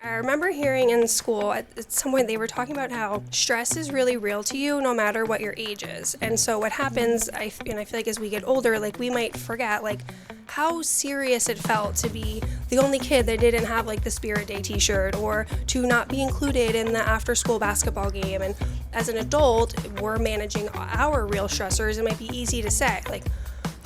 I remember hearing in school at some point they were talking about how stress is really real to you no matter what your age is. And so what happens, I feel like as we get older, like we might forget like how serious it felt to be the only kid that didn't have like the Spirit Day t-shirt, or to not be included in the after school basketball game. And as an adult, we're managing our real stressors. It might be easy to say like,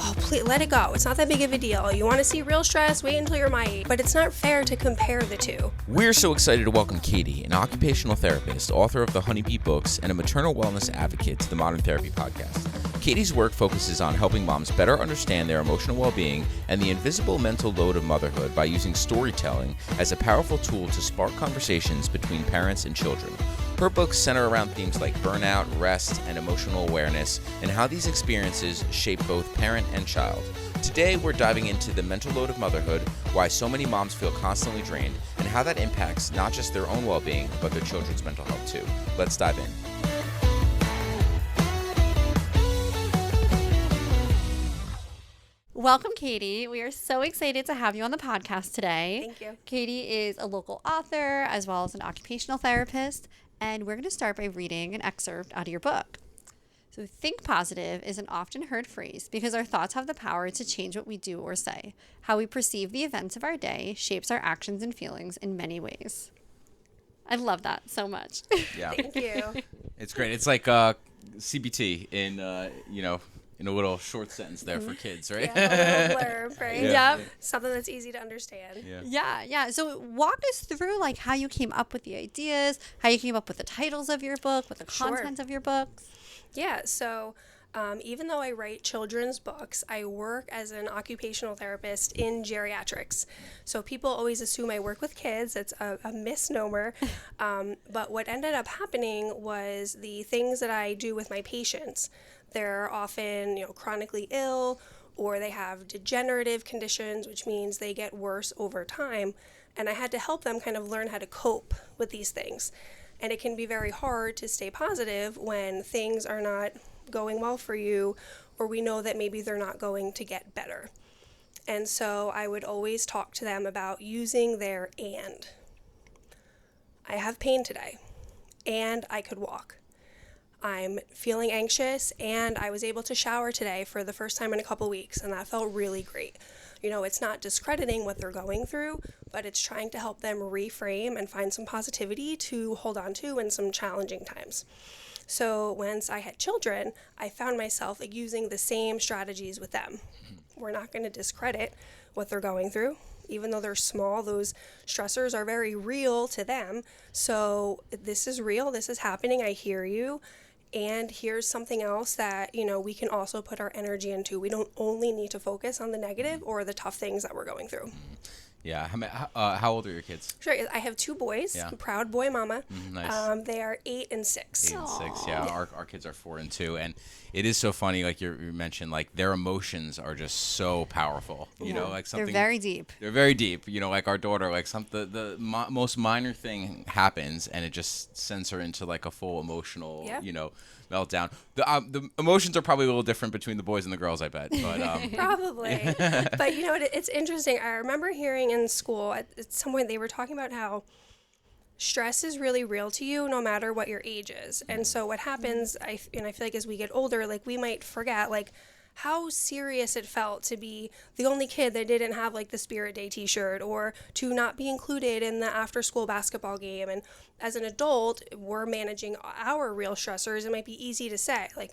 oh, please let it go. It's not that big of a deal. You want to see real stress? Wait until you're my age. But it's not fair to compare the two. We're so excited to welcome Katie, an occupational therapist, author of the Honeybee Books, and a maternal wellness advocate to the Modern Therapy Podcast. Katie's work focuses on helping moms better understand their emotional well-being and the invisible mental load of motherhood by using storytelling as a powerful tool to spark conversations between parents and children. Her books center around themes like burnout, rest, and emotional awareness, and how these experiences shape both parent and child. Today, we're diving into the mental load of motherhood, why so many moms feel constantly drained, and how that impacts not just their own well-being, but their children's mental health too. Let's dive in. Welcome, Katie. We are so excited to have you on the podcast today. Thank you. Katie is a local author as well as an occupational therapist, and we're going to start by reading an excerpt out of your book. So, think positive is an often heard phrase because our thoughts have the power to change what we do or say. How we perceive the events of our day shapes our actions and feelings in many ways. I love that so much. Yeah, Thank you. it's great. It's like CBT in in a little short sentence there for kids, right? Yeah, a little blurb, right? Yeah. Something that's easy to understand. Yeah. So walk us through like how you came up with the ideas, how you came up with the titles of your book, with the content of your books. Yeah, so even though I write children's books, I work as an occupational therapist in geriatrics. So people always assume I work with kids. It's a misnomer. But what ended up happening was the things that I do with my patients. They're often, chronically ill, or they have degenerative conditions, which means they get worse over time. And I had to help them kind of learn how to cope with these things. And it can be very hard to stay positive when things are not going well for you, or we know that maybe they're not going to get better. And so I would always talk to them about using their and. I have pain today, and I could walk. I'm feeling anxious, and I was able to shower today for the first time in a couple weeks, and that felt really great. It's not discrediting what they're going through, but it's trying to help them reframe and find some positivity to hold on to in some challenging times. So once I had children, I found myself using the same strategies with them. We're not going to discredit what they're going through. Even though they're small, those stressors are very real to them. So this is real, this is happening, I hear you. And here's something else that, we can also put our energy into. We don't only need to focus on the negative or the tough things that we're going through. Yeah. How old are your kids? Sure. I have two boys. Yeah. Proud boy mama. Nice. They are 8 and 6. 8 and 6. Yeah. Our kids are 4 and 2, and it is so funny. Like you mentioned, like their emotions are just so powerful. Like something. They're very deep. They're very deep. Like our daughter, like the most minor thing happens, and it just sends her into like a full emotional, meltdown. The emotions are probably a little different between the boys and the girls, I bet. But probably. But it's interesting. I remember hearing in school at some point they were talking about how stress is really real to you no matter what your age is. And so what happens, I feel like as we get older, like we might forget like how serious it felt to be the only kid that didn't have like the Spirit Day t-shirt, or to not be included in the after school basketball game. And as an adult, we're managing our real stressors. It might be easy to say like,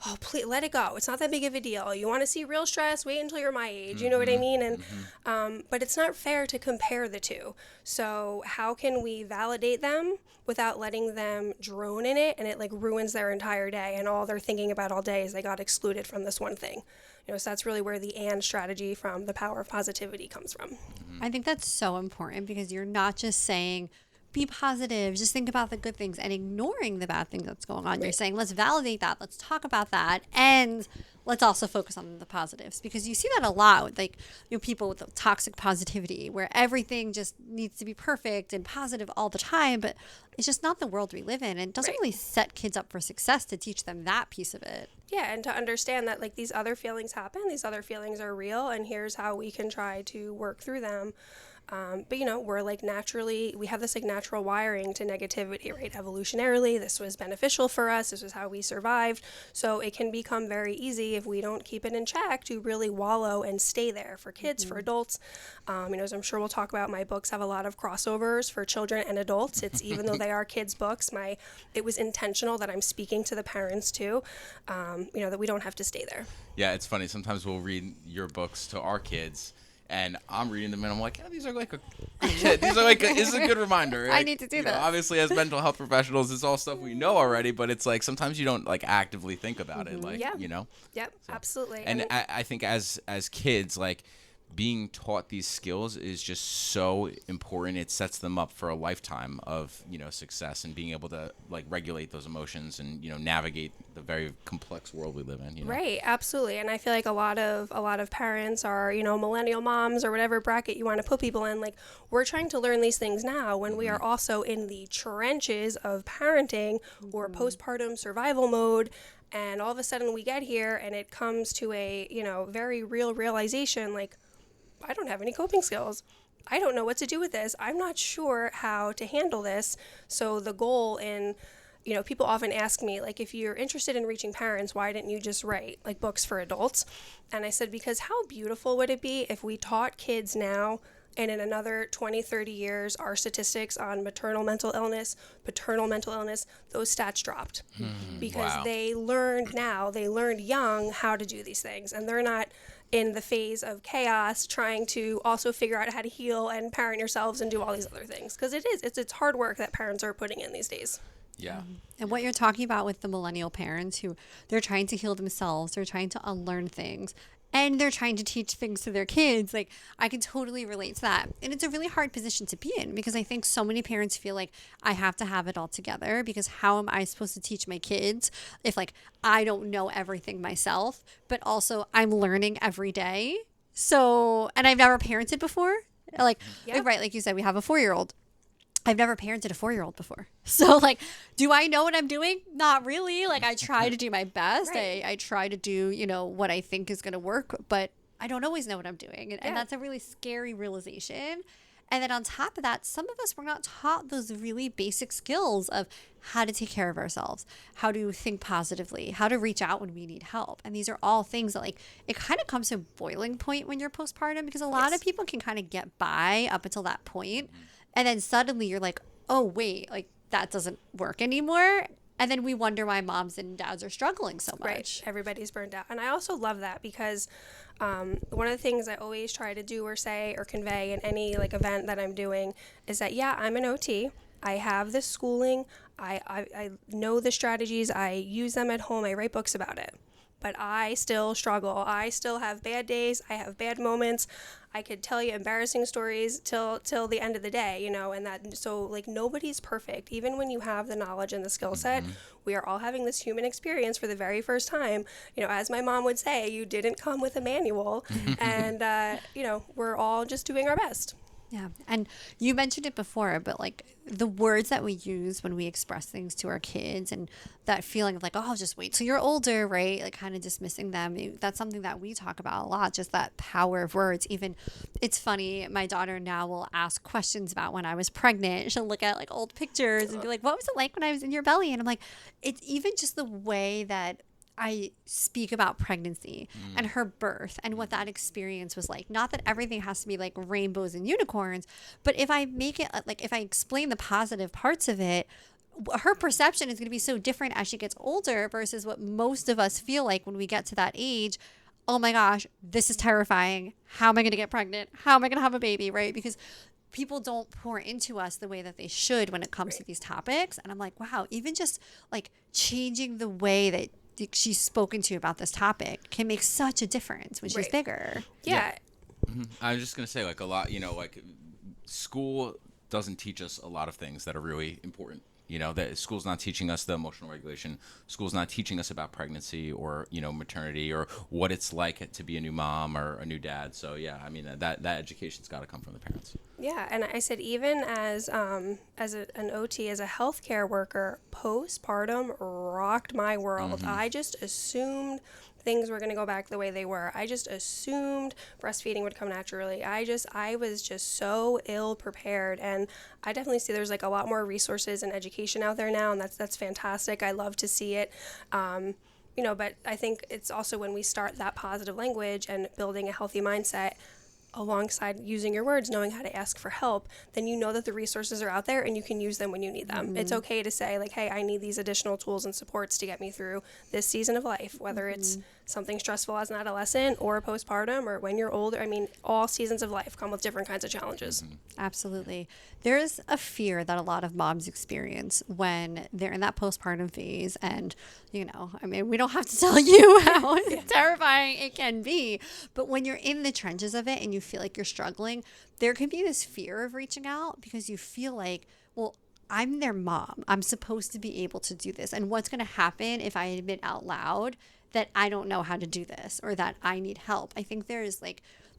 oh, please let it go. It's not that big of a deal. You want to see real stress? Wait until you're my age. You know what I mean? And but it's not fair to compare the two. So how can we validate them without letting them drone in it, and it like ruins their entire day, and all they're thinking about all day is they got excluded from this one thing. So that's really where the and strategy from the power of positivity comes from. I think that's so important because you're not just saying be positive, just think about the good things and ignoring the bad things that's going on. Right. You're saying, let's validate that, let's talk about that, and let's also focus on the positives, because you see that a lot with people with the toxic positivity where everything just needs to be perfect and positive all the time, but it's just not the world we live in, and it doesn't really set kids up for success to teach them that piece of it. Yeah, and to understand that like these other feelings happen, these other feelings are real, and here's how we can try to work through them. But we're like naturally, we have this like natural wiring to negativity, right? Evolutionarily, this was beneficial for us. This was how we survived. So it can become very easy if we don't keep it in check to really wallow and stay there for kids, for adults. As I'm sure we'll talk about, my books have a lot of crossovers for children and adults. It's even though they are kids' books, it was intentional that I'm speaking to the parents too, that we don't have to stay there. Yeah, it's funny. Sometimes we'll read your books to our kids, and I'm reading them, and I'm like, these are like this is a good reminder. Like, I need to do this. Obviously, as mental health professionals, it's all stuff we know already, but it's like sometimes you don't like actively think about it, like Yeah. So. Yep, absolutely. And I think as kids, like, being taught these skills is just so important. It sets them up for a lifetime of, success and being able to like regulate those emotions and, navigate the very complex world we live in. Right, absolutely. And I feel like a lot of parents are, millennial moms or whatever bracket you want to put people in. Like, we're trying to learn these things now when we are also in the trenches of parenting or postpartum survival mode. And all of a sudden we get here and it comes to a, very real realization, like, I don't have any coping skills. I don't know what to do with this. I'm not sure how to handle this. So the goal in, people often ask me, like, if you're interested in reaching parents, why didn't you just write like books for adults? And I said, because how beautiful would it be if we taught kids now, and in another 20, 30 years, our statistics on maternal mental illness, paternal mental illness, those stats dropped. Because they learned young how to do these things. And they're not in the phase of chaos trying to also figure out how to heal and parent yourselves and do all these other things. Because it's hard work that parents are putting in these days. Yeah. And what you're talking about with the millennial parents who they're trying to heal themselves, they're trying to unlearn things, and they're trying to teach things to their kids. Like, I can totally relate to that. And it's a really hard position to be in because I think so many parents feel like I have to have it all together because how am I supposed to teach my kids if like I don't know everything myself, but also I'm learning every day. So, and I've never parented before. Like, right, like you said, we have a 4-year-old. I've never parented a 4-year-old before. So like, do I know what I'm doing? Not really. Like, I try to do my best. Right. I try to do, what I think is going to work, but I don't always know what I'm doing. And that's a really scary realization. And then on top of that, some of us were not taught those really basic skills of how to take care of ourselves, how to think positively, how to reach out when we need help. And these are all things that like, it kind of comes to a boiling point when you're postpartum because a lot of people can kind of get by up until that point. And then suddenly you're like, oh, wait, like that doesn't work anymore. And then we wonder why moms and dads are struggling so much. Right. Everybody's burned out. And I also love that because one of the things I always try to do or say or convey in any like event that I'm doing is that, yeah, I'm an OT. I have this schooling. I know the strategies. I use them at home. I write books about it. But I still struggle. I still have bad days. I have bad moments. I could tell you embarrassing stories till the end of the day, and that, so like nobody's perfect. Even when you have the knowledge and the skill set, we are all having this human experience for the very first time. As my mom would say, you didn't come with a manual and, we're all just doing our best. Yeah. And you mentioned it before, but like the words that we use when we express things to our kids and that feeling of like, oh, just wait till you're older, right? Like kind of dismissing them. That's something that we talk about a lot, just that power of words. Even it's funny, my daughter now will ask questions about when I was pregnant. She'll look at like old pictures and be like, what was it like when I was in your belly? And I'm like, it's even just the way that I speak about pregnancy and her birth and what that experience was like. Not that everything has to be like rainbows and unicorns, but if I make it like, if I explain the positive parts of it, her perception is going to be so different as she gets older versus what most of us feel like when we get to that age. Oh my gosh, this is terrifying. How am I going to get pregnant? How am I going to have a baby? Right? Because people don't pour into us the way that they should when it comes to these topics. And I'm like, wow, even just like changing the way that she's spoken to about this topic can make such a difference when she's bigger. Yeah. I was just going to say, like, a lot, like school doesn't teach us a lot of things that are really important. That school's not teaching us the emotional regulation. School's not teaching us about pregnancy or, maternity or what it's like to be a new mom or a new dad. So, yeah, I mean, that education's got to come from the parents. Yeah, and I said even as an OT, as a healthcare worker, postpartum rocked my world. I just assumed things were going to go back the way they were. I just assumed breastfeeding would come naturally. I was just so ill prepared. And I definitely see there's like a lot more resources and education out there now, and that's fantastic. I love to see it. But I think it's also when we start that positive language and building a healthy mindset alongside using your words, knowing how to ask for help, then you know that the resources are out there and you can use them when you need them. It's okay to say like, hey, I need these additional tools and supports to get me through this season of life, whether it's something stressful as an adolescent or postpartum or when you're older. I mean, all seasons of life come with different kinds of challenges. Absolutely. There's a fear that a lot of moms experience when they're in that postpartum phase. And, we don't have to tell you how terrifying it can be. But when you're in the trenches of it and you feel like you're struggling, there can be this fear of reaching out because you feel like, well, I'm their mom. I'm supposed to be able to do this. And what's going to happen if I admit out loud that I don't know how to do this or that I need help? I think there's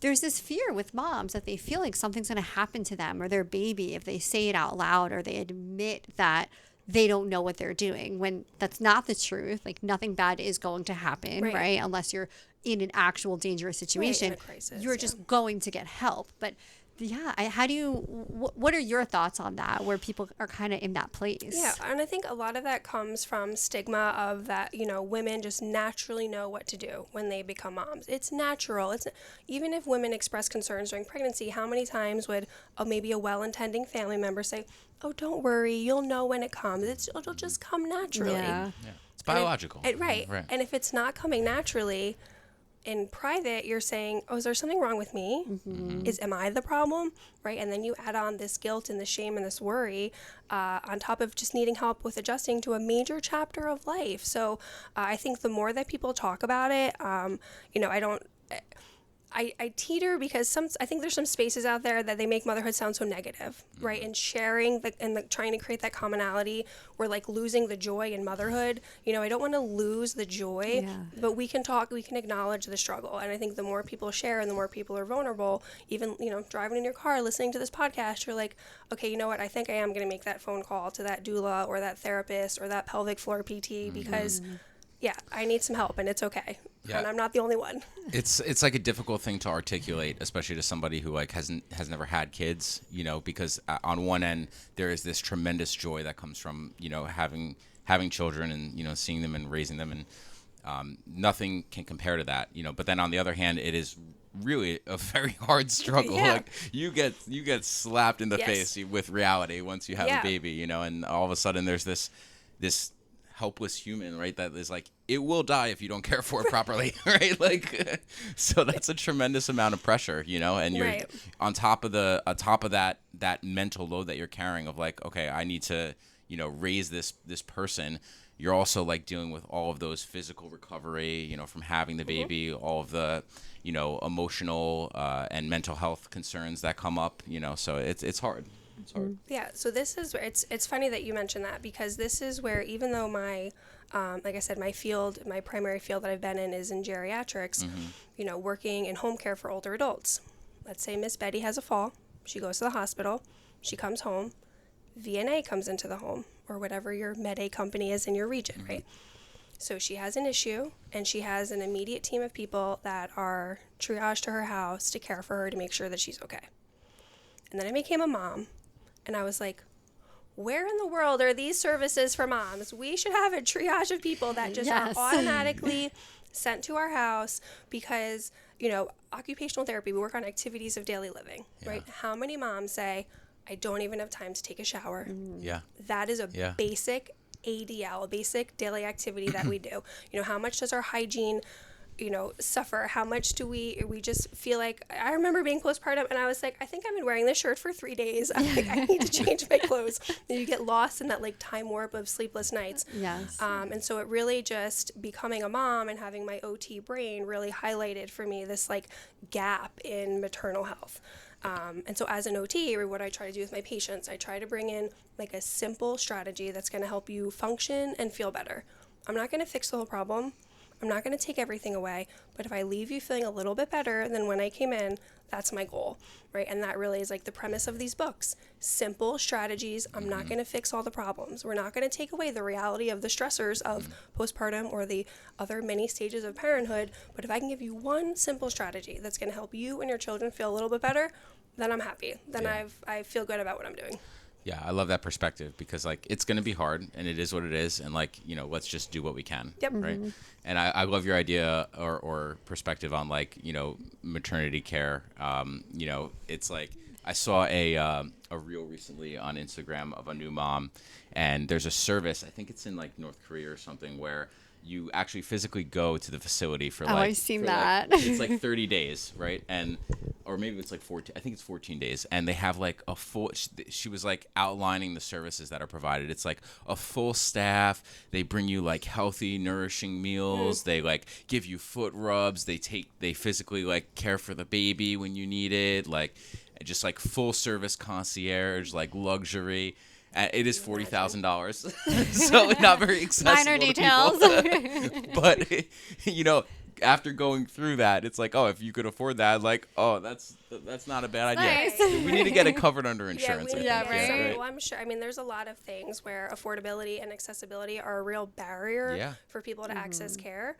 this fear with moms that they feel like something's going to happen to them or their baby if they say it out loud or they admit that they don't know what they're doing, when that's not the truth. Like, nothing bad is going to happen, right? Unless you're in an actual dangerous situation. Right, in a crisis, you're just going to get help. But what are your thoughts on that, where people are kind of in that place? Yeah, and I think a lot of that comes from stigma of that, women just naturally know what to do when they become moms. It's natural. Even if women express concerns during pregnancy, how many times would maybe a well-intending family member say, oh, don't worry, you'll know when it comes. It'll just come naturally. Yeah. It's biological. Right. And if it's not coming naturally, in private, you're saying, oh, is there something wrong with me? Am I the problem? Right? And then you add on this guilt and this shame and this worry on top of just needing help with adjusting to a major chapter of life. So I think the more that people talk about it, I teeter because I think there's some spaces out there that they make motherhood sound so negative, right? And sharing and trying to create that commonality, we're like losing the joy in motherhood. I don't want to lose the joy, but we can acknowledge the struggle. And I think the more people share and the more people are vulnerable, even, driving in your car, listening to this podcast, you're like, okay, you know what? I think I am going to make that phone call to that doula or that therapist or that pelvic floor PT because I need some help and it's okay. Yeah. And I'm not the only one. It's like a difficult thing to articulate, especially to somebody who has never had kids, because on one end there is this tremendous joy that comes from, having children and, seeing them and raising them, and nothing can compare to that, but then on the other hand, it is really a very hard struggle. Yeah. Like you get slapped in the face with reality once you have a baby, and all of a sudden there's this helpless human, right, that is like, it will die if you don't care for it properly, right? Like, so that's a tremendous amount of pressure, and you're on top of that mental load that you're carrying of like, okay, I need to, raise this person. You're also like dealing with all of those physical recovery, from having the baby, all of the, emotional and mental health concerns that come up, so it's hard. It's hard. Yeah, so this is where it's funny that you mentioned that, because this is where, even though my like I said, my primary field that I've been in is in geriatrics, working in home care for older adults. Let's say Miss Betty has a fall, she goes to the hospital, she comes home, VNA comes into the home, or whatever your Med A company is in your region, right? So she has an issue, and she has an immediate team of people that are triaged to her house to care for her, to make sure that she's okay. And then I became a mom, and I was like, where in the world are these services for moms? We should have a triage of people that just are automatically sent to our house, because, occupational therapy, we work on activities of daily living, right? How many moms say, I don't even have time to take a shower? Yeah. That is a basic ADL, a basic daily activity that we do. How much does our hygiene suffer? How much do we just feel like, I remember being postpartum and I was like, I think I've been wearing this shirt for 3 days. I'm like, I need to change my clothes. And you get lost in that like time warp of sleepless nights. Yes. And so it really just, becoming a mom and having my OT brain really highlighted for me this like gap in maternal health. And so as an OT, or what I try to do with my patients, I try to bring in like a simple strategy that's going to help you function and feel better. I'm not going to fix the whole problem. I'm not going to take everything away, but if I leave you feeling a little bit better than when I came in, that's my goal, right? And that really is like the premise of these books. Simple strategies. I'm not going to fix all the problems. We're not going to take away the reality of the stressors of postpartum or the other many stages of parenthood. But if I can give you one simple strategy that's going to help you and your children feel a little bit better, then I'm happy. Then I feel good about what I'm doing. Yeah, I love that perspective because like it's going to be hard and it is what it is. And like, you know, let's just do what we can. Yep. Right. And I love your idea or perspective on like, you know, maternity care. You know, it's like I saw a reel recently on Instagram of a new mom, and there's a service, I think it's in like North Korea or something, where you actually physically go to the facility for like, I've seen that. It's like 30 days, right? And or maybe it's like 14, I think it's 14 days. And they have like a full, she was like outlining the services that are provided. It's like a full staff. They bring you like healthy, nourishing meals. They like give you foot rubs. They physically like care for the baby when you need it. Like just like full service concierge, like luxury. It is $40,000, so not very accessible. Minor details. But you know, after going through that, it's like, oh, if you could afford that, like, oh, that's not a bad idea. Nice. We need to get it covered under insurance. right. Well, I'm sure. I mean, there's a lot of things where affordability and accessibility are a real barrier for people to access care.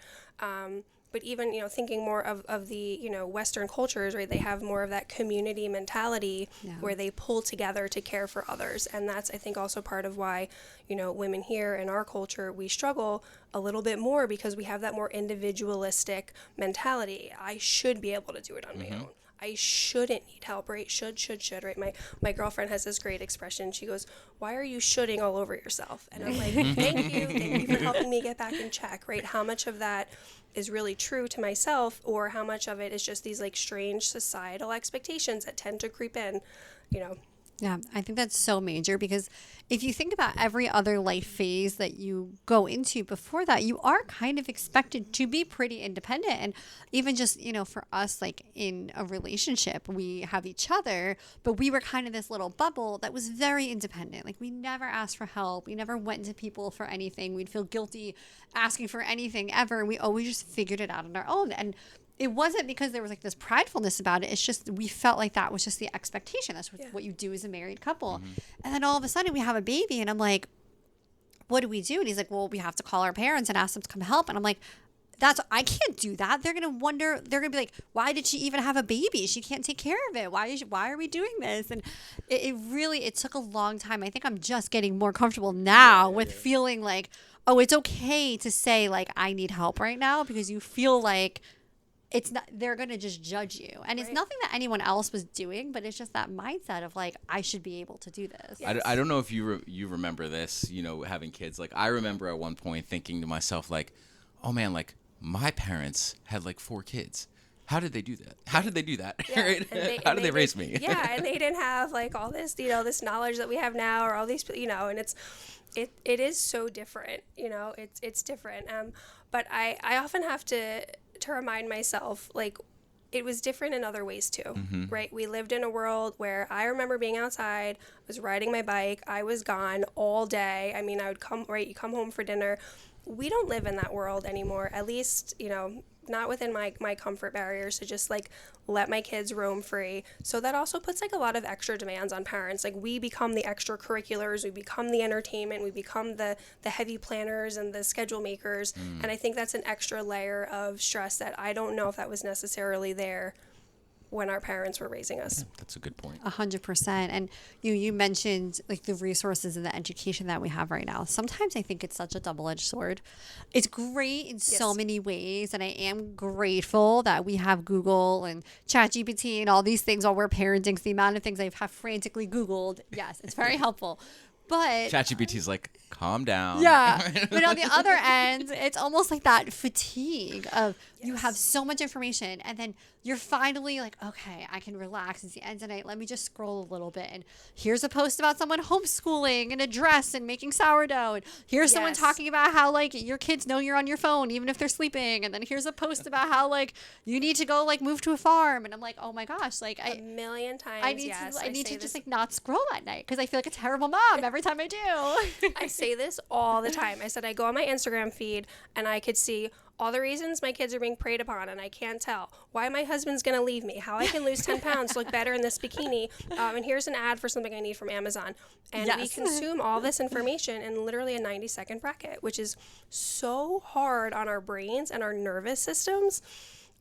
But even, you know, thinking more of the, you know, Western cultures, right, they have more of that community mentality where they pull together to care for others. And that's, I think, also part of why, you know, women here in our culture, we struggle a little bit more because we have that more individualistic mentality. I should be able to do it on my own. I shouldn't need help, right? Should, right? My girlfriend has this great expression. She goes, why are you shoulding all over yourself? And I'm like, thank you for helping me get back in check, right? How much of that is really true to myself, or how much of it is just these like strange societal expectations that tend to creep in, you know? Yeah, I think that's so major because if you think about every other life phase that you go into before that, you are kind of expected to be pretty independent. And even just, you know, for us, like in a relationship, we have each other, but we were kind of this little bubble that was very independent. Like we never asked for help. We never went to people for anything. We'd feel guilty asking for anything ever. And we always just figured it out on our own. And it wasn't because there was like this pridefulness about it. It's just we felt like that was just the expectation. That's what you do as a married couple. And then all of a sudden we have a baby and I'm like, what do we do? And he's like, well, we have to call our parents and ask them to come help. And I'm like, I can't do that. They're going to wonder, they're going to be like, why did she even have a baby? She can't take care of it. Why are we doing this? And it took a long time. I think I'm just getting more comfortable now with feeling like, oh, it's okay to say like, I need help right now because you feel like, it's not, they're going to just judge you. And it's nothing that anyone else was doing, but it's just that mindset of like, I should be able to do this. Yes. I don't know if you remember this, you know, having kids. Like I remember at one point thinking to myself like, oh man, like my parents had like 4 kids. How did they do that? How did they do that? Yeah. Right? How did they raise me? Yeah. And they didn't have like all this, you know, this knowledge that we have now or all these, you know, and it is so different, you know, it's different. But I often have to remind myself, like, it was different in other ways too, right? We lived in a world where I remember being outside, I was riding my bike, I was gone all day. I mean, I would come, right, you come home for dinner. We don't live in that world anymore, at least, you know, not within my comfort barriers to just like let my kids roam free. So that also puts like a lot of extra demands on parents. Like we become the extracurriculars, we become the entertainment, we become the heavy planners and the schedule makers. And I think that's an extra layer of stress that I don't know if that was necessarily there when our parents were raising us. Yeah, that's a good point. 100%. And you mentioned like the resources and the education that we have right now. Sometimes I think it's such a double-edged sword. It's great in so many ways. And I am grateful that we have Google and ChatGPT and all these things while we're parenting. The amount of things I have frantically Googled. Yes, it's very helpful. But ChatGPT's like, calm down. Yeah. But on the other end, it's almost like that fatigue of you have so much information and then you're finally like, okay, I can relax. It's the end of the night. Let me just scroll a little bit. And here's a post about someone homeschooling and a dress and making sourdough. And here's someone talking about how like your kids know you're on your phone even if they're sleeping. And then here's a post about how like you need to go like move to a farm. And I'm like, oh my gosh, like a million times. I need to just like not scroll at night because I feel like a terrible mom every time I do. I say say this all the time. I said I go on my Instagram feed and I could see all the reasons my kids are being preyed upon, and I can't tell why my husband's going to leave me, how I can lose 10 pounds to look better in this bikini, and here's an ad for something I need from Amazon. And we consume all this information in literally a 90-second bracket, which is so hard on our brains and our nervous systems.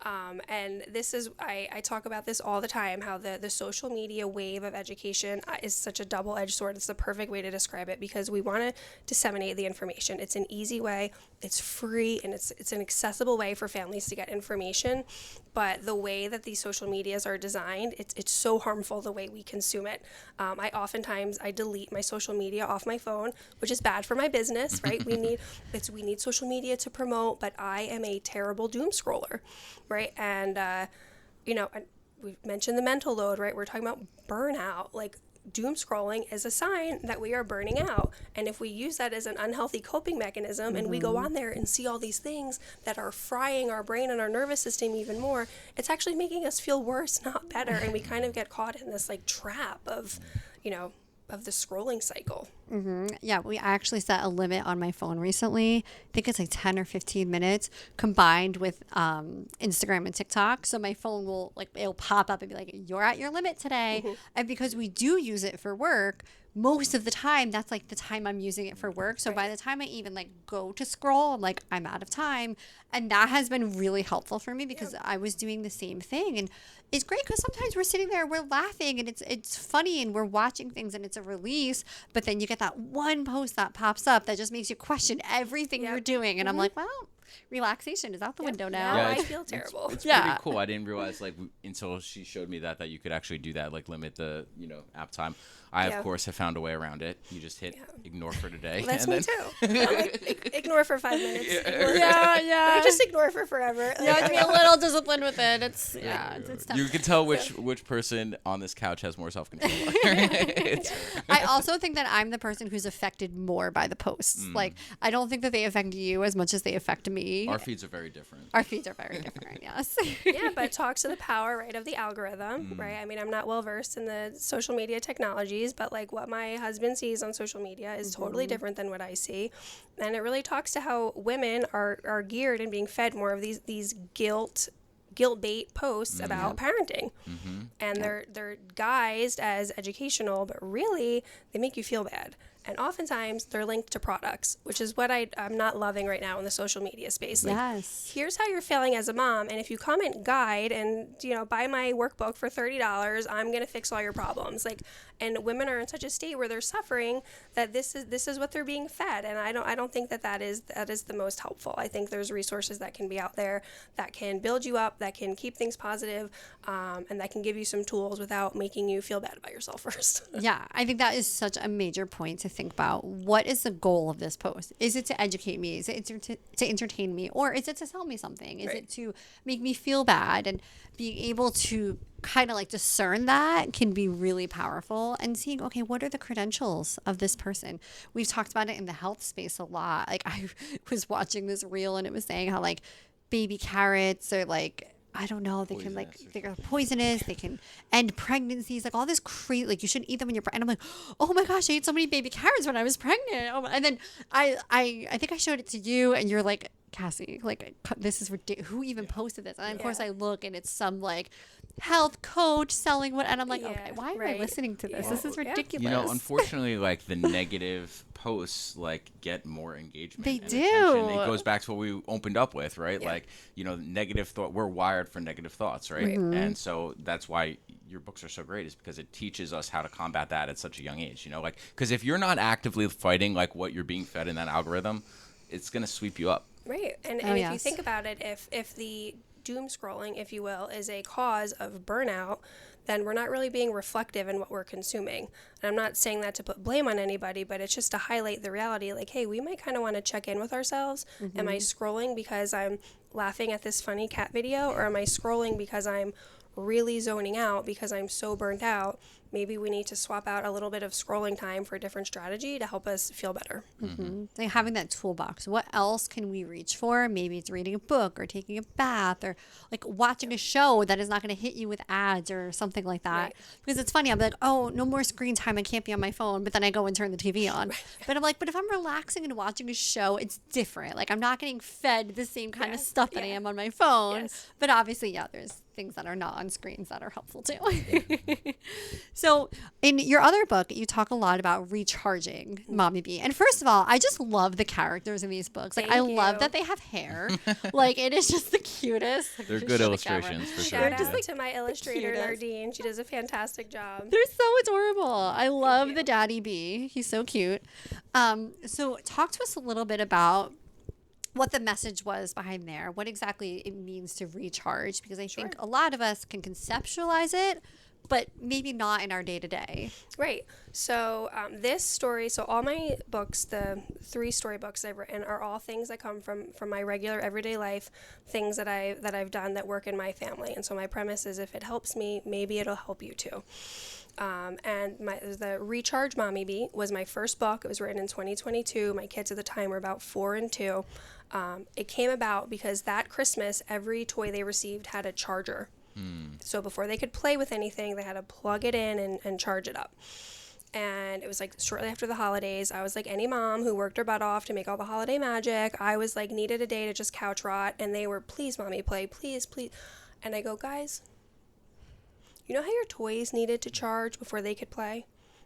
And this is, I talk about this all the time, how the social media wave of education is such a double-edged sword. It's the perfect way to describe it, because we want to disseminate the information. It's an easy way, it's free, and it's an accessible way for families to get information. But the way that these social medias are designed, it's so harmful the way we consume it. I delete my social media off my phone, which is bad for my business, right? We need social media to promote, but I am a terrible doom scroller, right? And we've mentioned the mental load, right? We're talking about burnout. Like, doom scrolling is a sign that we are burning out. And if we use that as an unhealthy coping mechanism, and we go on there and see all these things that are frying our brain and our nervous system even more, it's actually making us feel worse, not better. And we kind of get caught in this like trap of the scrolling cycle. Yeah, I actually set a limit on my phone recently. I think it's like 10 or 15 minutes combined with Instagram and TikTok. So my phone it'll pop up and be like, you're at your limit today. And because we do use it for work, most of the time, that's like the time I'm using it for work. So by the time I even go to scroll, I'm out of time. And that has been really helpful for me, because I was doing the same thing. And it's great because sometimes we're sitting there, we're laughing, and it's funny, and we're watching things, and it's a release. But then you get that one post that pops up that just makes you question everything you're doing. And I'm like, well, relaxation is out the window now. Yeah, I feel terrible. It's pretty cool. I didn't realize until she showed me that you could actually do that, limit the app time. I of course have found a way around it. You just hit ignore for today. That's me too. Ignore for 5 minutes. Yeah. You just ignure for forever. You have to be a little disciplined with it. It's tough. You can tell which person on this couch has more self-control. I also think that I'm the person who's affected more by the posts. I don't think that they affect you as much as they affect me. Our feeds are very different. Yes. Yeah, but it talks to the power, right, of the algorithm, right? I mean, I'm not well versed in the social media technologies, but what my husband sees on social media is totally different than what I see. And it really talks to how women are geared and being fed more of these guilt bait posts about parenting. And they're guised as educational, but really they make you feel bad. And oftentimes they're linked to products, which is what I'm not loving right now in the social media space. Here's how you're failing as a mom, and if you comment guide and buy my workbook for $30, I'm gonna fix all your problems. And women are in such a state where they're suffering that this is what they're being fed, and I don't think that is the most helpful. I think there's resources that can be out there that can build you up, that can keep things positive, and that can give you some tools without making you feel bad about yourself first. Yeah, I think that is such a major point to think about. What is the goal of this post? Is it to educate me? Is it to entertain me? Or is it to tell me something? Is it to make me feel bad? And being able to kind of discern that can be really powerful, and seeing, okay, what are the credentials of this person? We've talked about it in the health space a lot. I was watching this reel, and it was saying how baby carrots are I don't know, they can they're poisonous, they can end pregnancies, all this crazy, you shouldn't eat them when you're pregnant. I'm like, oh my gosh, I ate so many baby carrots when I was pregnant. And then I think I showed it to you, and you're like, Cassie, this is ridiculous. Who even posted this? And of course I look, and it's some health coach selling what, and I'm like, okay, why am I listening to this? This is ridiculous. Unfortunately, the negative posts get more engagement. They and do. attention. It goes back to what we opened up with, right? Negative thought. We're wired for negative thoughts, right? And so that's why your books are so great, is because it teaches us how to combat that at such a young age. Because if you're not actively fighting what you're being fed in that algorithm, it's gonna sweep you up. Right. And if you think about it, if the doom scrolling, if you will, is a cause of burnout, then we're not really being reflective in what we're consuming. And I'm not saying that to put blame on anybody, but it's just to highlight the reality, hey, we might kind of want to check in with ourselves. Am I scrolling because I'm laughing at this funny cat video, or am I scrolling because I'm really zoning out because I'm so burnt out maybe we need to swap out a little bit of scrolling time for a different strategy to help us feel better. Like having that toolbox. What else can we reach for? Maybe it's reading a book or taking a bath or like watching a show that is not going to hit you with ads or something like that. Right. Because it's funny. I'm like, oh, no more screen time. I can't be on my phone. But then I go and turn the TV on. But I'm like, but if I'm relaxing and watching a show, it's different. Like I'm not getting fed the same kind of stuff that I am on my phone. Yes. But obviously, yeah, there's things that are not on screens that are helpful too. So in your other book, you talk a lot about recharging Mommy Bee. And first of all, I just love the characters in these books. Like I Thank love you. that they have hair. Like it is just the cutest. They're Just good show the camera. illustrations for sure. Shout Yeah. out to my illustrator, cutest. Nardine. She does a fantastic job. They're so adorable. I love the daddy bee. He's so cute. So talk to us a little bit about what the message was behind there, what exactly it means to recharge, because I think a lot of us can conceptualize it, but maybe not in our day to day. Right. So this story, so all my books, the 3 storybooks I've written, are all things that come from my regular everyday life, things that I've done that work in my family. And so my premise is if it helps me, maybe it'll help you too. And the Recharge Mommy Bee was my first book. It was written in 2022. My kids at the time were about 4 and 2. It came about because that Christmas, every toy they received had a charger. So before they could play with anything, they had to plug it in and charge it up. And it was like shortly after the holidays. I was like any mom who worked her butt off to make all the holiday magic. I was like needed a day to just couch rot. And they were, please, Mommy, play, please, please. And I go, guys, you know how your toys needed to charge before they could play?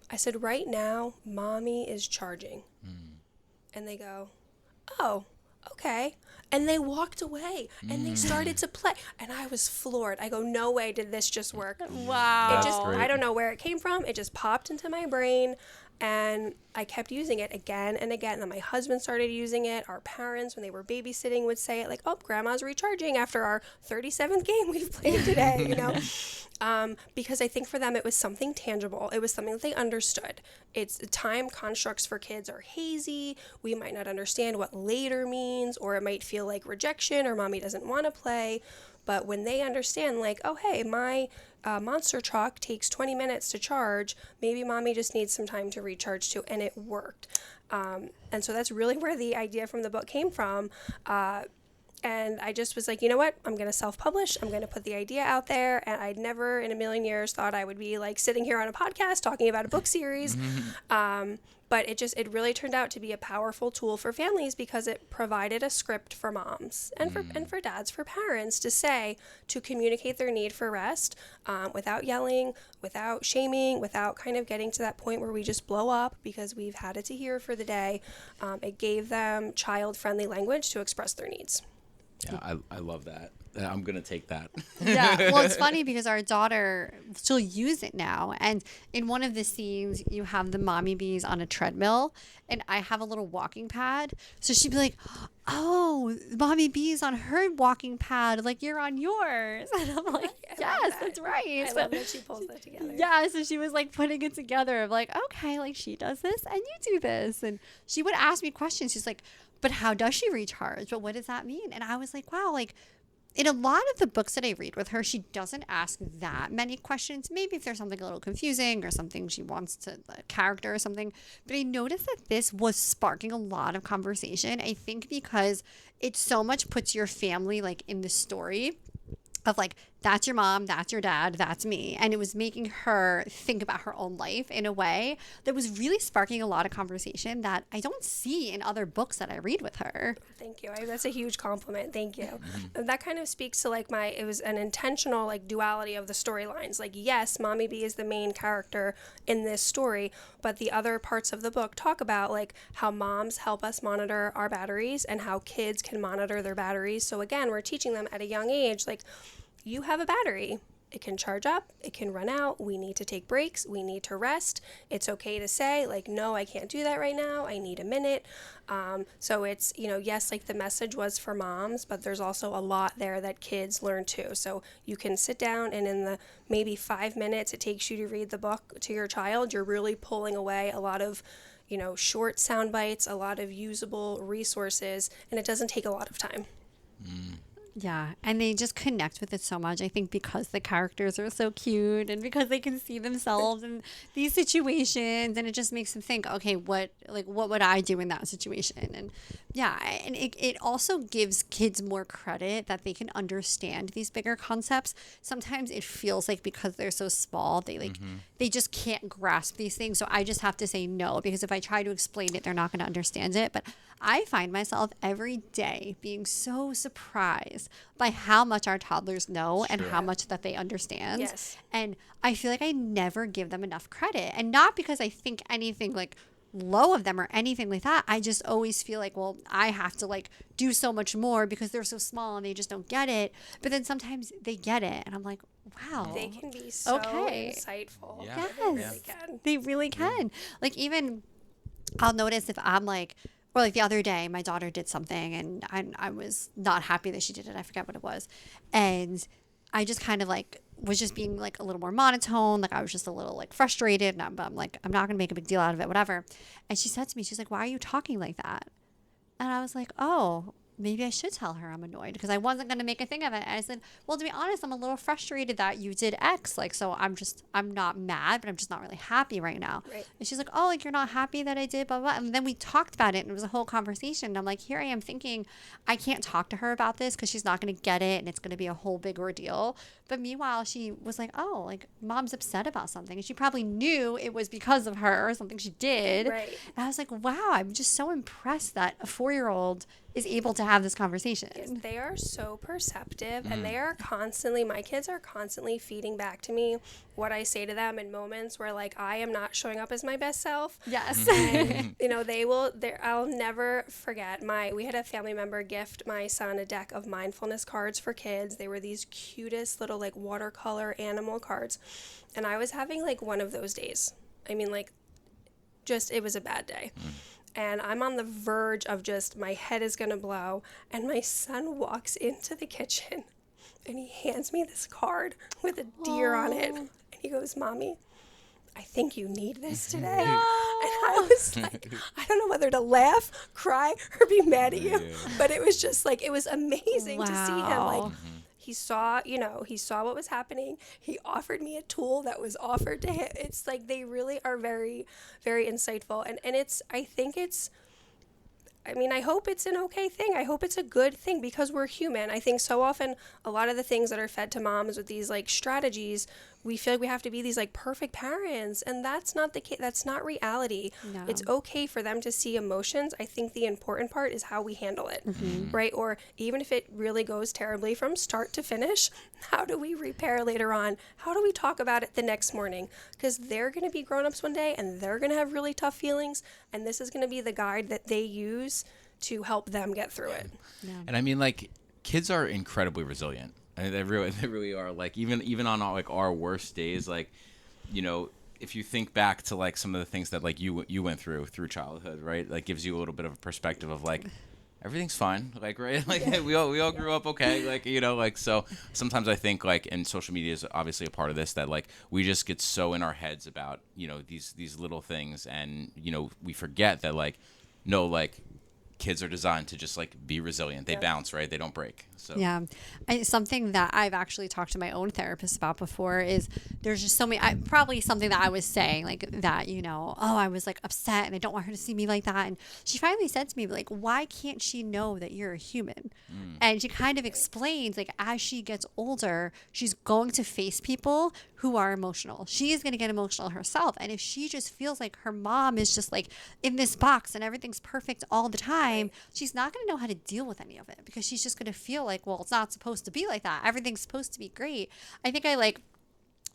I said, right now, Mommy is charging. And they go, oh, okay. And they walked away and they started to play. And I was floored. I go, no way did this just work. Wow. It just, great. I don't know where it came from. It just popped into my brain. And I kept using it again and again. And then my husband started using it. Our parents, when they were babysitting, would say it like, oh, Grandma's recharging after our 37th game we've played today, you know? Because I think for them it was something tangible. It was something that they understood. It's time constructs for kids are hazy. We might not understand what later means, or it might feel like rejection or Mommy doesn't want to play. But when they understand, like, oh, hey, my monster truck takes 20 minutes to charge, maybe Mommy just needs some time to recharge too, and it worked. And so that's really where the idea from the book came from. And I just was like, you know what? I'm going to self-publish. I'm going to put the idea out there. And I'd never in a million years thought I would be like sitting here on a podcast talking about a book series. But it really turned out to be a powerful tool for families because it provided a script for moms and for dads, for parents to communicate their need for rest without yelling, without shaming, without kind of getting to that point where we just blow up because we've had it to hear for the day. It gave them child-friendly language to express their needs. Yeah, I love that. I'm going to take that. Yeah. Well, it's funny because our daughter, she'll use it now. And in one of the scenes, you have the mommy bees on a treadmill and I have a little walking pad. So she'd be like, oh, mommy bees on her walking pad, like you're on yours. And I'm like, yes, that's right. I love that she pulls that together. Yeah, so she was like putting it together of like, okay, like she does this and you do this. And she would ask me questions. She's like, but how does she recharge? But what does that mean? And I was like, wow, like in a lot of the books that I read with her, she doesn't ask that many questions. Maybe if there's something a little confusing or something she wants to, a character or something. But I noticed that this was sparking a lot of conversation. I think because it so much puts your family like in the story of like, that's your mom, that's your dad, that's me. And it was making her think about her own life in a way that was really sparking a lot of conversation that I don't see in other books that I read with her. Thank you. That's a huge compliment. Thank you. That kind of speaks to like it was an intentional like duality of the storylines. Like, yes, Mommy Bee is the main character in this story, but the other parts of the book talk about like how moms help us monitor our batteries and how kids can monitor their batteries. So again, we're teaching them at a young age, like, you have a battery. It can charge up, it can run out, we need to take breaks, we need to rest. It's okay to say, like, no, I can't do that right now, I need a minute. So it's, yes, like the message was for moms, but there's also a lot there that kids learn too. So you can sit down and in the maybe 5 minutes it takes you to read the book to your child, you're really pulling away a lot of, short sound bites, a lot of usable resources, and it doesn't take a lot of time. Yeah, and they just connect with it so much. I think because the characters are so cute and because they can see themselves in these situations, and it just makes them think, okay, what would I do in that situation? And yeah, and it also gives kids more credit that they can understand these bigger concepts. Sometimes it feels like because they're so small, they just can't grasp these things. So I just have to say no, because if I try to explain it, they're not going to understand it. But I find myself every day being so surprised by how much our toddlers know and how much that they understand. Yes. And I feel like I never give them enough credit. And not because I think anything like low of them or anything like that. I just always feel like, well, I have to like do so much more because they're so small and they just don't get it. But then sometimes they get it. And I'm like, wow. They can be so insightful. Yeah. Yes. They really can. They really can. Like even I'll notice if I'm like, or like the other day, my daughter did something and I was not happy that she did it. I forget what it was. And I just kind of like was just being like a little more monotone. Like I was just a little like frustrated. And I'm like, I'm not going to make a big deal out of it, whatever. And she said to me, she's like, why are you talking like that? And I was like, oh, maybe I should tell her I'm annoyed, because I wasn't going to make a thing of it. And I said, well, to be honest, I'm a little frustrated that you did X. Like, so I'm not mad, but I'm just not really happy right now. Right. And she's like, oh, like you're not happy that I did blah, blah. And then we talked about it and it was a whole conversation. And I'm like, here I am thinking I can't talk to her about this because she's not going to get it. And it's going to be a whole big ordeal. But meanwhile, she was like, oh, like mom's upset about something. And she probably knew it was because of her or something she did. Right. And I was like, wow, I'm just so impressed that a 4-year-old is able to have this conversation. Yes, they are so perceptive, and they are constantly, my kids are constantly feeding back to me what I say to them in moments where like I am not showing up as my best self. Yes. And, you know, I'll never forget we had a family member gift my son a deck of mindfulness cards for kids. They were these cutest little like watercolor animal cards. And I was having like one of those days. I mean, like, just, it was a bad day. And I'm on the verge of just, my head is going to blow. And my son walks into the kitchen and he hands me this card with a deer on it. And he goes, Mommy, I think you need this today. And I was like, I don't know whether to laugh, cry, or be mad at you. But it was just like, it was amazing to see him. Like, he saw what was happening. He offered me a tool that was offered to him. It's like they really are very, very insightful. And I hope it's an okay thing. I hope it's a good thing because we're human. I think so often a lot of the things that are fed to moms with these like strategies, we feel like we have to be these like perfect parents, and that's not the case. That's not reality. No. It's okay for them to see emotions. I think the important part is how we handle it, right? Or even if it really goes terribly from start to finish, how do we repair later on? How do we talk about it the next morning? Because they're going to be grown-ups one day and they're going to have really tough feelings, and this is going to be the guide that they use to help them get through it. Yeah. And I mean, like, kids are incredibly resilient. I mean, they really are. Like, even on like our worst days, like, you know, if you think back to like some of the things that like you went through childhood, right? Like, gives you a little bit of a perspective of like, everything's fine, like, right? Like, we all grew up okay, like, you know, like, so sometimes I think like, and social media is obviously a part of this, that like we just get so in our heads about, you know, these little things, and you know, we forget that like, no, like, kids are designed to just like be resilient. They bounce, right? They don't break. So yeah, something that I've actually talked to my own therapist about before is there's just so many. Probably something that I was saying like that. You know, oh, I was like upset and I don't want her to see me like that. And she finally said to me like, why can't she know that you're a human? And she kind of explains like as she gets older, she's going to face people who are emotional. She is going to get emotional herself. And if she just feels like her mom is just like in this box and everything's perfect all the time, she's not going to know how to deal with any of it, because she's just going to feel like, well, it's not supposed to be like that. Everything's supposed to be great. I think I like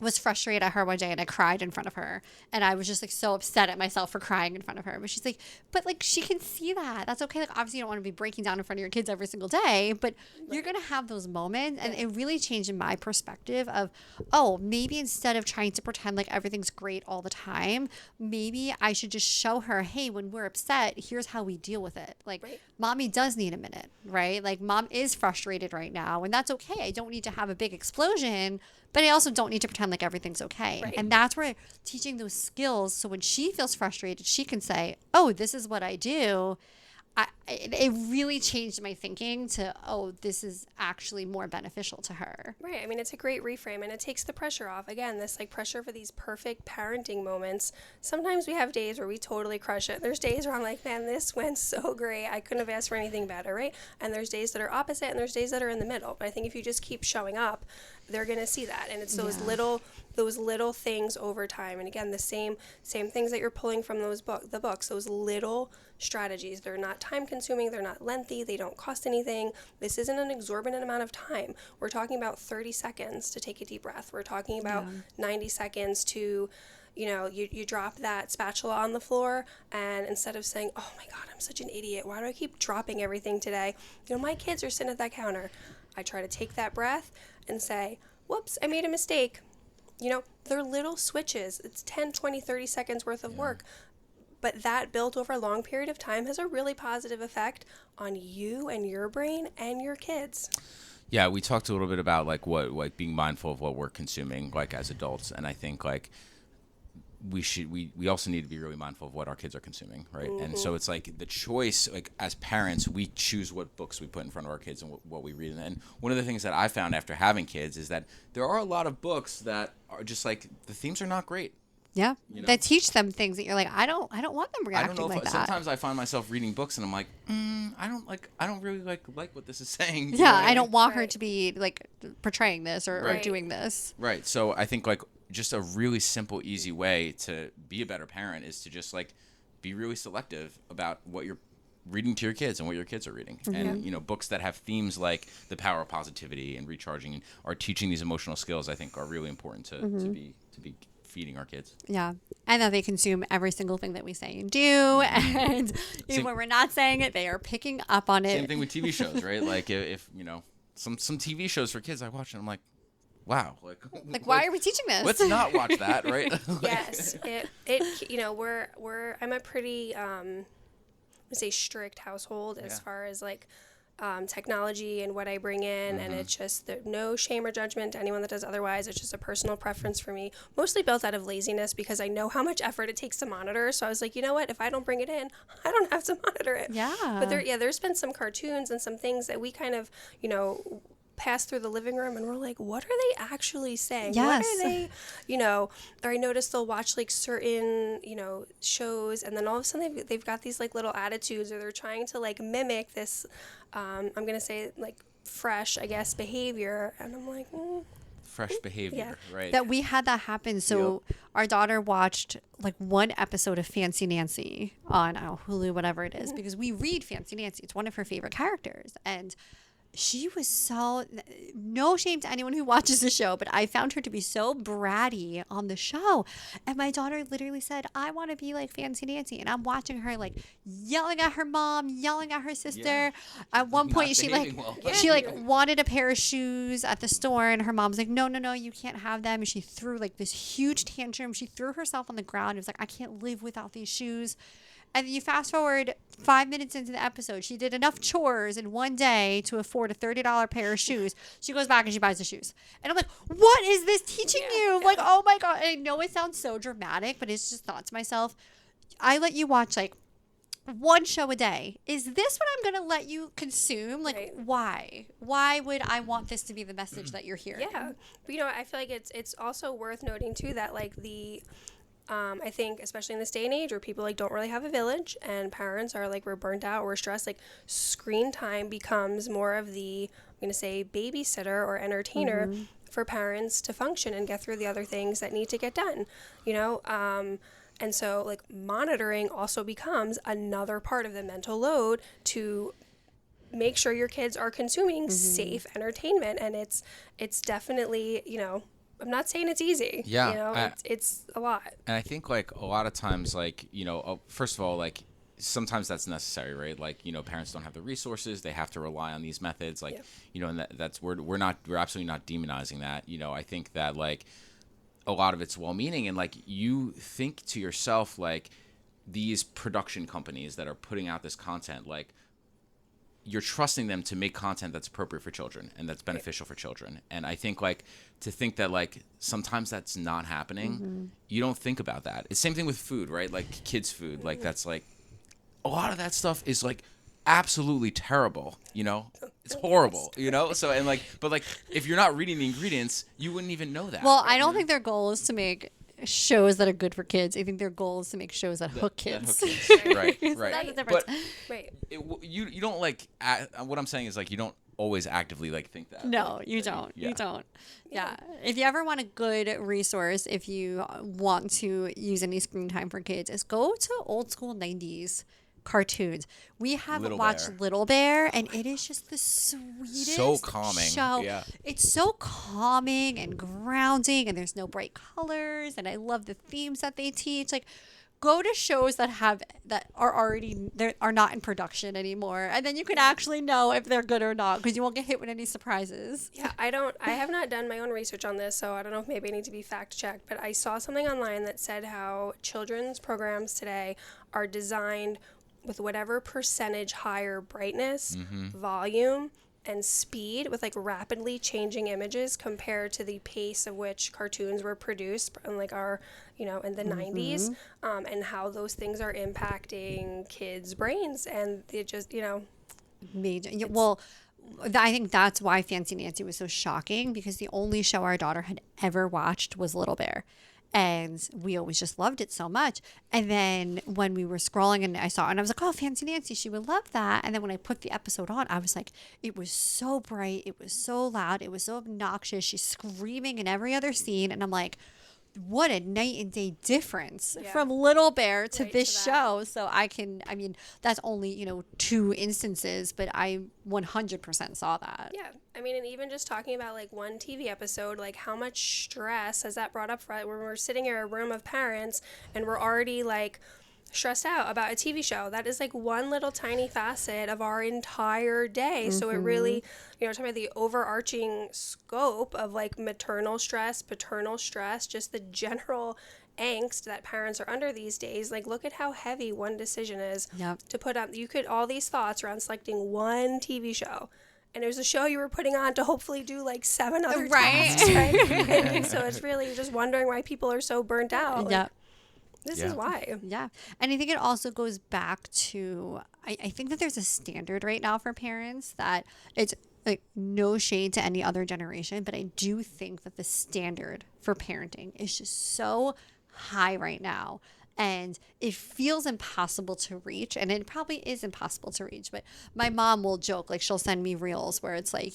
was frustrated at her one day and I cried in front of her, and I was just like so upset at myself for crying in front of her. But she's like, but like she can see that. That's okay. Like obviously you don't want to be breaking down in front of your kids every single day, but you're going to have those moments. And it really changed my perspective of, oh, maybe instead of trying to pretend like everything's great all the time, maybe I should just show her, hey, when we're upset, here's how we deal with it. Like mommy does need a minute, right? Like mom is frustrated right now, and that's okay. I don't need to have a big explosion, but I also don't need to pretend like everything's okay. Right. And that's where teaching those skills, so when she feels frustrated, she can say, oh, this is what I do. it really changed my thinking to, oh, this is actually more beneficial to her. Right. I mean, it's a great reframe, and it takes the pressure off. Again, this like pressure for these perfect parenting moments. Sometimes we have days where we totally crush it. There's days where I'm like, man, this went so great. I couldn't have asked for anything better, right? And there's days that are opposite, and there's days that are in the middle. But I think if you just keep showing up, they're going to see that. And it's those little things over time. And again, the same things that you're pulling from the books, those little strategies. They're not time consuming, they're not lengthy, they don't cost anything. This isn't an exorbitant amount of time. We're talking about 30 seconds to take a deep breath. We're talking about 90 seconds to, you drop that spatula on the floor, and instead of saying, oh my God, I'm such an idiot, why do I keep dropping everything today? My kids are sitting at that counter. I try to take that breath and say, whoops, I made a mistake. They're little switches. It's 10, 20, 30 seconds worth of work. But that built over a long period of time has a really positive effect on you and your brain and your kids. Yeah, we talked a little bit about what being mindful of what we're consuming as adults, and I think we also need to be really mindful of what our kids are consuming, right? Mm-hmm. And so it's the choice, as parents, we choose what books we put in front of our kids and what we read. And one of the things that I found after having kids is that there are a lot of books that are just the themes are not great. Yeah, that teach them things that you're like, I don't want them reacting like that. Sometimes I find myself reading books and I'm like, I don't really like what this is saying. Yeah, I don't want her to be portraying this or doing this. Right. So I think just a really simple, easy way to be a better parent is to just be really selective about what you're reading to your kids and what your kids are reading. Mm-hmm. And books that have themes like the power of positivity and recharging are teaching these emotional skills, I think, are really important to be feeding our kids. Yeah. And that they consume every single thing that we say and do. And even when we're not saying it, they are picking up on it. Same thing with TV shows, right? If some TV shows for kids I watch and I'm like, wow. Why are we teaching this? Let's not watch that, right? Yes. I'm a pretty, strict household as far as technology and what I bring in, and it's just no shame or judgment to anyone that does otherwise. It's just a personal preference for me, mostly built out of laziness because I know how much effort it takes to monitor. So I was like, you know what? If I don't bring it in, I don't have to monitor it. Yeah. But there's been some cartoons and some things that we kind of, pass through the living room and we're like, what are they actually saying? Yes. What are they, or I noticed they'll watch certain, shows, and then all of a sudden they've got these little attitudes, or they're trying to mimic this, I'm going to say fresh, I guess, behavior. And I'm like, fresh behavior, right? That we had that happen. So our daughter watched one episode of Fancy Nancy on Hulu, whatever it is, because we read Fancy Nancy. It's one of her favorite characters. And she was no shame to anyone who watches the show, but I found her to be so bratty on the show. And my daughter literally said, I want to be like Fancy Nancy. And I'm watching her yelling at her mom, yelling at her sister. Yeah. At one point, she wanted a pair of shoes at the store, and her mom's like, no, you can't have them. And she threw this huge tantrum. She threw herself on the ground. It was like, I can't live without these shoes. And then you fast forward 5 minutes into the episode, she did enough chores in one day to afford a $30 pair of shoes. She goes back and she buys the shoes. And I'm like, what is this teaching you? Oh my God. And I know it sounds so dramatic, but it's just thought to myself, I let you watch one show a day. Is this what I'm going to let you consume? Why? Why would I want this to be the message that you're hearing? Yeah. But, I feel like it's also worth noting too that I think especially in this day and age where people don't really have a village and parents are we're burnt out, we're stressed, screen time becomes more of the, I'm going to say, babysitter or entertainer for parents to function and get through the other things that need to get done, and so monitoring also becomes another part of the mental load to make sure your kids are consuming safe entertainment. And it's definitely, I'm not saying it's easy. Yeah. It's a lot. And I think a lot of times, first of all, sometimes that's necessary, right? Parents don't have the resources. They have to rely on these methods, and that's we're absolutely not demonizing that. I think that a lot of it's well-meaning, and you think to yourself, these production companies that are putting out this content, you're trusting them to make content that's appropriate for children and that's beneficial for children. And I think to think that sometimes that's not happening, you don't think about that. It's the same thing with food, right? Kids food, that's a lot of that stuff is absolutely terrible, it's horrible, so but like if you're not reading the ingredients, you wouldn't even know that. Well, I don't think their goal is to make shows that are good for kids. I think their goal is to make shows that hook kids. That hook kids. Right. That's the difference. But you don't like what I'm saying is like you don't always actively like think that. No, you don't. Yeah. You don't. Yeah. If you ever want a good resource, if you want to use any screen time for kids, is go to old school 90s cartoons. We have watched Little Bear, and it is just the sweetest so calming show. Yeah, it's so calming and grounding, and there's no bright colors, and I love the themes that they teach. Like, go to shows that are not in production anymore, and then you can actually know if they're good or not, because you won't get hit with any surprises. Yeah, I have not done my own research on this, so I don't know if maybe I need to be fact checked, but I saw something online that said how children's programs today are designed with whatever percentage higher brightness, volume, and speed, with like rapidly changing images compared to the pace of which cartoons were produced in like our, in the 90s, and how those things are impacting kids' brains. And it just, Major. Well, I think that's why Fancy Nancy was so shocking, because the only show our daughter had ever watched was Little Bear. And we always just loved it so much. And then when we were scrolling and I saw it, and I was like, oh, Fancy Nancy, she would love that. And then when I put the episode on, I was like, it was so bright. It was so loud. It was so obnoxious. She's screaming in every other scene. And I'm like, what a night and day difference from Little Bear to this show. So that's only, 2 instances, but I 100% saw that. Yeah. I mean, and even just talking about like one TV episode, like how much stress has that brought up for when we're sitting in a room of parents and we're already like stressed out about a TV show. That is like one little tiny facet of our entire day. So it really, talking about the overarching scope of like maternal stress, paternal stress, just the general angst that parents are under these days. Like, look at how heavy one decision is to put up. You could, all these thoughts around selecting one TV show. And it was a show you were putting on to hopefully do like 7 other tasks, right? And so it's really just wondering why people are so burnt out. Yeah. This is why. Yeah. And I think it also goes back to, I think that there's a standard right now for parents that it's like no shade to any other generation, but I do think that the standard for parenting is just so high right now. And it feels impossible to reach, and it probably is impossible to reach, but my mom will joke, like she'll send me reels where it's like,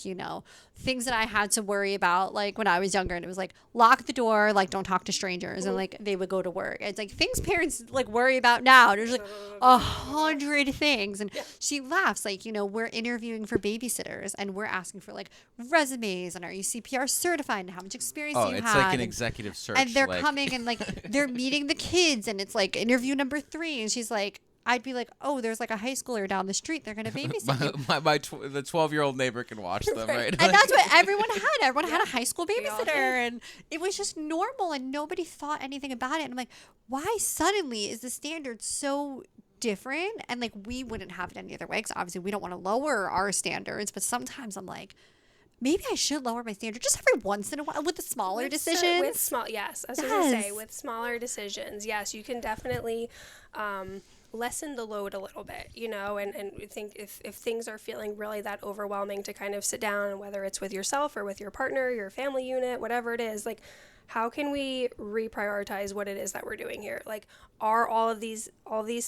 things that I had to worry about like when I was younger, and it was like lock the door, like don't talk to strangers, and like they would go to work. It's like things parents like worry about now. There's like 100 things, and she laughs like, we're interviewing for babysitters and we're asking for like resumes and are you CPR certified and how much experience do you have? Oh, it's like an executive search. And they're coming and like they're meeting the kids, and it's like interview number 3, and she's like, I'd be like, oh, there's like a high schooler down the street. They're going to babysit you. The 12-year-old neighbor can watch them, right? And that's what everyone had. Everyone had a high school babysitter, and it was just normal, and nobody thought anything about it. And I'm like, why suddenly is the standard so different? And like, we wouldn't have it any other way, because obviously we don't want to lower our standards, but sometimes I'm like, maybe I should lower my standard just every once in a while with the smaller decisions. Yes, I was going to say, with smaller decisions, yes, you can definitely lessen the load a little bit, and think if things are feeling really that overwhelming, to kind of sit down, and whether it's with yourself or with your partner, your family unit, whatever it is, like, how can we reprioritize what it is that we're doing here? Like, are all these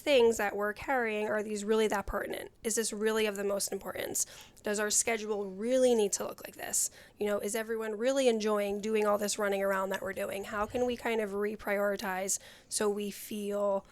things that we're carrying, are these really that pertinent? Is this really of the most importance? Does our schedule really need to look like this? Is everyone really enjoying doing all this running around that we're doing? How can we kind of reprioritize so we feel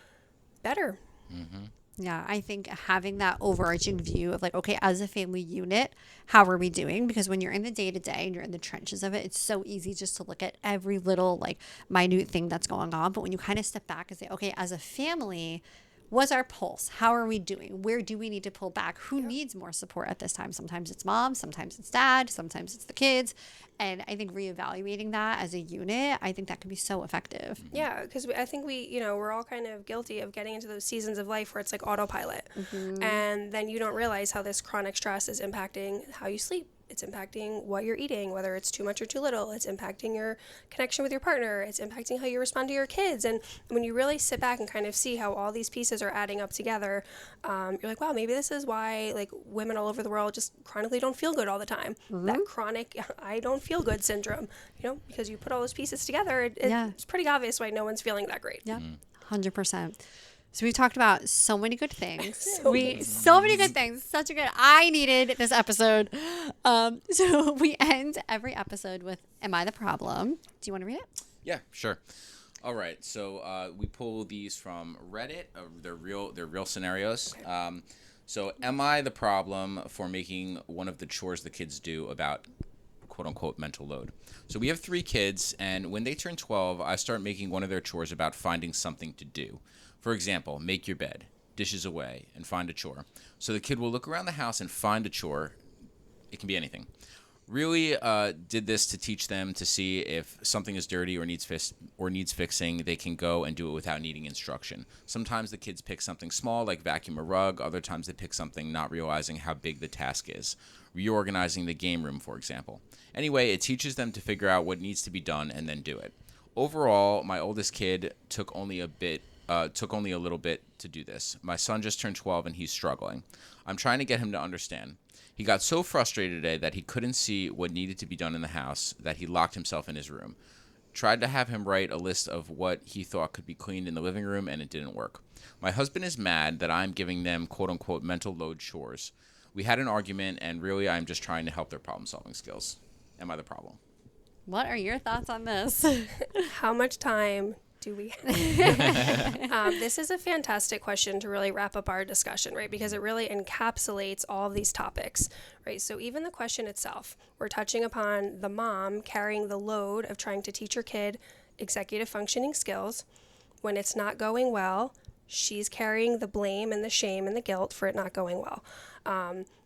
better? Mm-hmm. Yeah, I think having that overarching view of like, okay, as a family unit, how are we doing? Because when you're in the day-to-day and you're in the trenches of it, it's so easy just to look at every little like minute thing that's going on. But when you kind of step back and say, okay, as a family, what's our pulse? How are we doing? Where do we need to pull back? Who needs more support at this time? Sometimes it's mom, sometimes it's dad, sometimes it's the kids. And I think reevaluating that as a unit, I think that can be so effective. Yeah, because I think we're all kind of guilty of getting into those seasons of life where it's like autopilot. Mm-hmm. And then you don't realize how this chronic stress is impacting how you sleep, It's impacting what you're eating, whether it's too much or too little. It's impacting your connection with your partner. It's impacting how you respond to your kids. And when you really sit back and kind of see how all these pieces are adding up together, you're like, wow, maybe this is why like women all over the world just chronically don't feel good all the time. That chronic I don't feel good syndrome, because you put all those pieces together, it's pretty obvious why no one's feeling that great. Yeah, 100%. So we talked about so many good things. So many good things. Such a good. I needed this episode. So we end every episode with "Am I the problem?" Do you want to read it? Yeah, sure. All right. So we pull these from Reddit. They're real scenarios. Okay. So am I the problem for making one of the chores the kids do about quote unquote mental load? So we have 3 kids, and when they turn 12, I start making one of their chores about finding something to do. For example, make your bed, dishes away, and find a chore. So the kid will look around the house and find a chore. It can be anything. Really did this to teach them to see if something is dirty or needs fixing, they can go and do it without needing instruction. Sometimes the kids pick something small like vacuum a rug. Other times they pick something not realizing how big the task is. Reorganizing the game room, for example. Anyway, it teaches them to figure out what needs to be done and then do it. Overall, my oldest kid took only a little bit to do this. My son just turned 12 and he's struggling. I'm trying to get him to understand. He got so frustrated today that he couldn't see what needed to be done in the house that he locked himself in his room. Tried to have him write a list of what he thought could be cleaned in the living room, and it didn't work. My husband is mad that I'm giving them quote-unquote mental load chores. We had an argument, and really I'm just trying to help their problem-solving skills. Am I the problem? What are your thoughts on this? How much time do we have? This is a fantastic question to really wrap up our discussion, right? Because it really encapsulates all of these topics, right? So even the question itself, we're touching upon the mom carrying the load of trying to teach her kid executive functioning skills. When it's not going well, she's carrying the blame and the shame and the guilt for it not going well.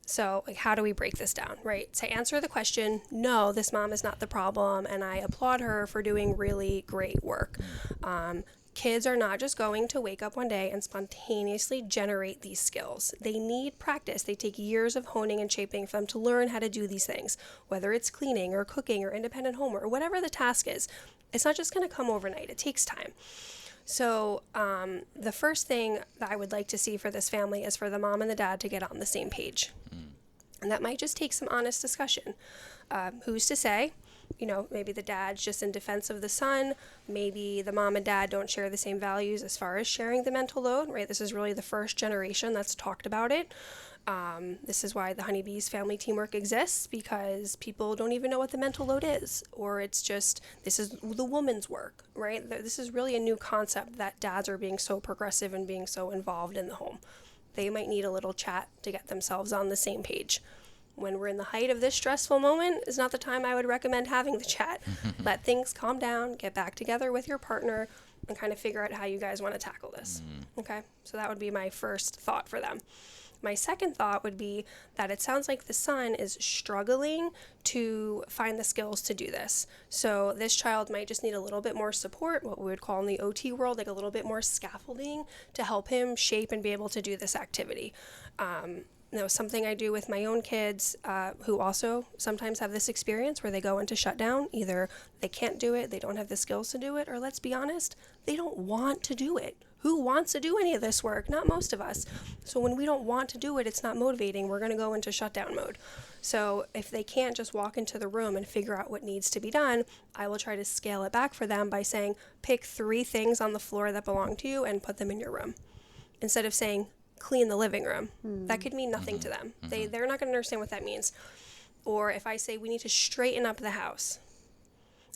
So like, how do we break this down, right? To answer the question, no, this mom is not the problem, and I applaud her for doing really great work. Kids are not just going to wake up one day and spontaneously generate these skills. They need practice. They take years of honing and shaping for them to learn how to do these things, whether it's cleaning or cooking or independent homework or whatever the task is. It's not just going to come overnight. It takes time. So the first thing that I would like to see for this family is for the mom and the dad to get on the same page. And that might just take some honest discussion. Who's to say? Maybe the dad's just in defense of the son. Maybe the mom and dad don't share the same values as far as sharing the mental load, right? This is really the first generation that's talked about it. This is why the Honeybees family teamwork exists, because people don't even know what the mental load is, or it's just, this is the woman's work, right? This is really a new concept that dads are being so progressive and being so involved in the home. They might need a little chat to get themselves on the same page. When we're in the height of this stressful moment is not the time I would recommend having the chat. Let things calm down, get back together with your partner, and kind of figure out how you guys want to tackle this. Okay? So that would be my first thought for them. My second thought would be that it sounds like the son is struggling to find the skills to do this. So this child might just need a little bit more support, what we would call in the OT world, like a little bit more scaffolding to help him shape and be able to do this activity. Something I do with my own kids who also sometimes have this experience where they go into shutdown. Either they can't do it, they don't have the skills to do it, or let's be honest, they don't want to do it. Who wants to do any of this work? Not most of us. So when we don't want to do it, it's not motivating. We're going to go into shutdown mode. So if they can't just walk into the room and figure out what needs to be done, I will try to scale it back for them by saying, pick 3 things on the floor that belong to you and put them in your room. Instead of saying, clean the living room. That could mean nothing to them. They're not going to understand what that means. Or if I say we need to straighten up the house.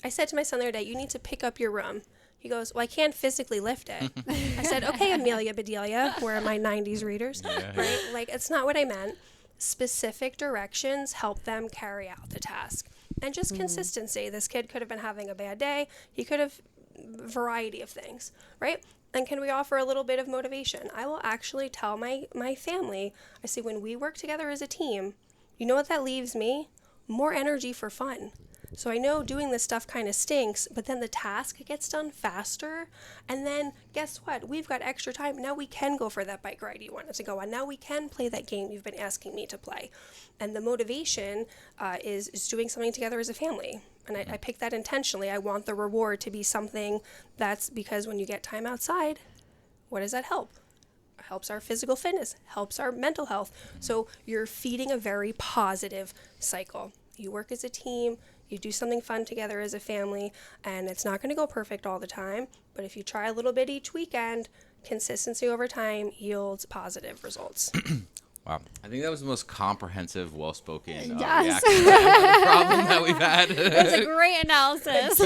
I said to my son the other day, you need to pick up your room. He goes, well, I can't physically lift it. I said, okay, Amelia Bedelia, where are my 90s readers? Right? Like, it's not what I meant. Specific directions help them carry out the task. And just consistency. This kid could have been having a bad day. He could have variety of things, right? And can we offer a little bit of motivation? I will actually tell my family, I say, when we work together as a team, you know what that leaves me? More energy for fun. So I know doing this stuff kind of stinks, but then the task gets done faster. And then guess what? We've got extra time. Now we can go for that bike ride you wanted to go on. Now we can play that game you've been asking me to play. And the motivation is doing something together as a family. And I picked that intentionally. I want the reward to be something that's because when you get time outside, what does that help? It helps our physical fitness, helps our mental health. So you're feeding a very positive cycle. You work as a team, you do something fun together as a family, and it's not going to go perfect all the time, but if you try a little bit each weekend, consistency over time yields positive results. Wow. I think that was the most comprehensive, well-spoken Yes. reaction to the problem that we've had. That's a great analysis.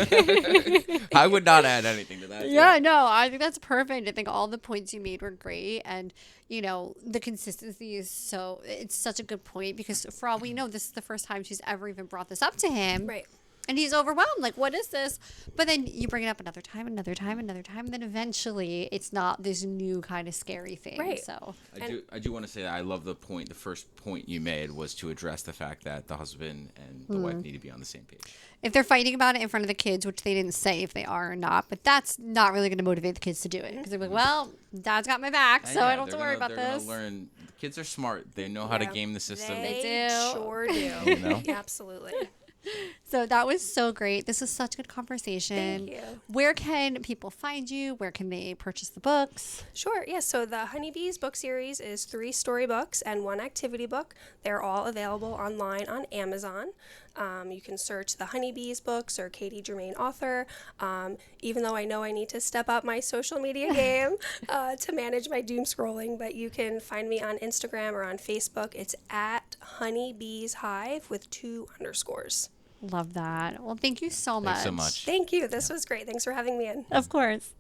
I would not add anything to that. Yeah, no, I think that's perfect. I think all the points you made were great. And, you know, the consistency is it's such a good point because for all we know, this is the first time she's ever even brought this up to him. Right. And he's overwhelmed. Like, what is this? But then you bring it up another time. And then eventually it's not this new kind of scary thing. Right. So I do want to say that I love the first point you made was to address the fact that the husband and the wife need to be on the same page. if they're fighting about it in front of the kids, which they didn't say if they are or not, but that's not really going to motivate the kids to do it because they're like, well, Dad's got my back, so I don't have to worry about this. Learn. The kids are smart. They know how to game the system. They do. sure do. You know? Absolutely. So that was so great. This was such good conversation. Thank you. Where can people find you? Where can they purchase the books? Sure. Yes. So the Honeybees book series is 3 storybooks and 1 activity book. They're all available online on Amazon. You can search the Honeybees books or Katie Germain author. Even though I know I need to step up my social media game to manage my doom scrolling, but you can find me on Instagram or on Facebook. It's at Honeybees Hive with 2 underscores. Love that. Well, thank you so much. Thanks so much. Thank you. This was great. Thanks for having me in. Of course.